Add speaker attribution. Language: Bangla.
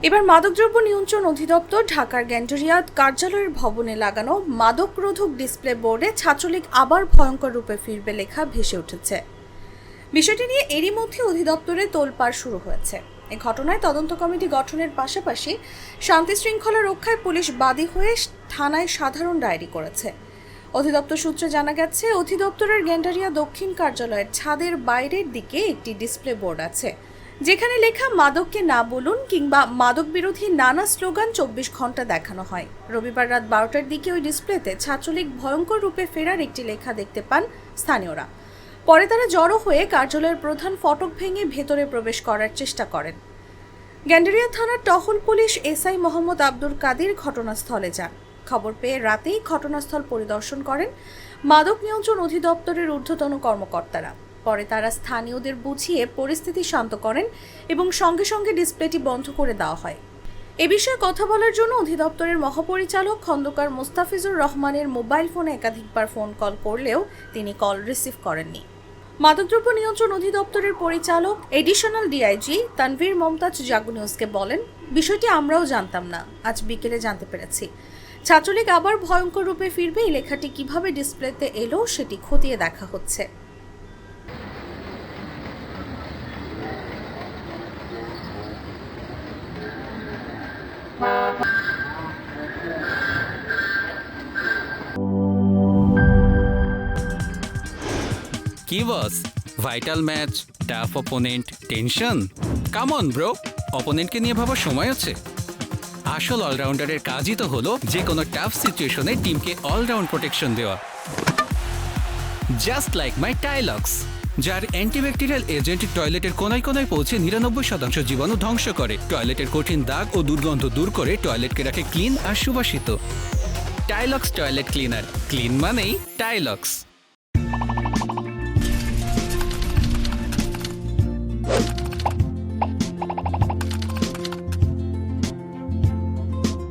Speaker 1: এবার মাদকদ্রব্য নিয়ন্ত্রণ অধিদপ্তর ঢাকার গ্যান্ডারিয়া কার্যালয়ের ভবনে লাগানো মাদকরোধক ডিসপ্লে বোর্ডে ছাত্রলীগ আবার ভয়ঙ্কর রূপে ফিরবে লেখা ভেসে উঠেছে। বিষয়টি নিয়ে এরই মধ্যে অধিদপ্তরে তোলপাড় শুরু হয়েছে। এ ঘটনায় তদন্ত কমিটি গঠনের পাশাপাশি শান্তি শৃঙ্খলা রক্ষায় পুলিশ বাদী হয়ে থানায় সাধারণ ডায়েরি করেছে। অধিদপ্তর সূত্রে জানা গেছে, অধিদপ্তরের গ্যান্ডারিয়া দক্ষিণ কার্যালয়ের ছাদের বাইরের দিকে একটি ডিসপ্লে বোর্ড আছে, যেখানে লেখা মাদককে না বলুন কিংবা মাদক বিরোধী নানা স্লোগান 24 ঘন্টা দেখানো হয়। রবিবার রাত 12টার দিকে ওই ডিসপ্লেতে ছাত্রলীগ ভয়ঙ্কর রূপে ফেরার একটি লেখা দেখতে পান স্থানীয়রা। পরে তারা জড়ো হয়ে কার্যালয়ের প্রধান ফটক ভেঙে ভেতরে প্রবেশ করার চেষ্টা করেন। গ্যান্ডারিয়া থানার টহল পুলিশ এসআই মোহাম্মদ আব্দুল কাদির ঘটনাস্থলে যান। খবর পেয়ে রাতেই ঘটনাস্থল পরিদর্শন করেন মাদক নিয়ন্ত্রণ অধিদপ্তরের ঊর্ধ্বতন কর্মকর্তারা। পরে তারা স্থানীয়দের বুঝিয়ে পরিস্থিতি শান্ত করেন এবং সঙ্গে সঙ্গে ডিসপ্লেটি বন্ধ করে দেওয়া হয়। এ বিষয়ে কথা বলার জন্য অধিদপ্তরের মহাপরিচালক খন্দকার মোস্তাফিজুর রহমানের মোবাইল ফোনে একাধিকবার ফোন কল করলেও তিনি কল রিসিভ করেননি। মাদকদ্রব্য নিয়ন্ত্রণ অধিদপ্তরের পরিচালক এডিশনাল ডিআইজি তানভীর মমতাজ জাগো নিউজকে বলেন, বিষয়টি আমরাও জানতাম না, আজ বিকেলে জানতে পেরেছি। ছাত্রলীগ আবার ভয়ঙ্কর রূপে ফিরবে, এই লেখাটি কিভাবে ডিসপ্লেতে এলো সেটি খতিয়ে দেখা হচ্ছে।
Speaker 2: কি boss, vital match, tough opponent, tension? Come on bro, অপোনেন্টকে নিয়ে ভাবার সময় আছে। আসল অলরাউন্ডারের কাজই তো হলো যে কোনো টাফ সিচুয়েশনে টিমকে অলরাউন্ড প্রোটেকশন দেওয়া। জাস্ট লাইক মাই টাইলক্স, যার অ্যান্টিব্যাকটেরিয়াল এজেন্ট টয়লেটের কোনায় কোনায় পৌঁছে 99% জীবাণু ধ্বংস করে, টয়লেটের কঠিন দাগ ও দুর্গন্ধ দূর করে টয়লেটকে রাখে ক্লিন আর সুবাসিত। টাইলক্স টয়লেট ক্লিনার, ক্লিন মানেই টাইলক্স।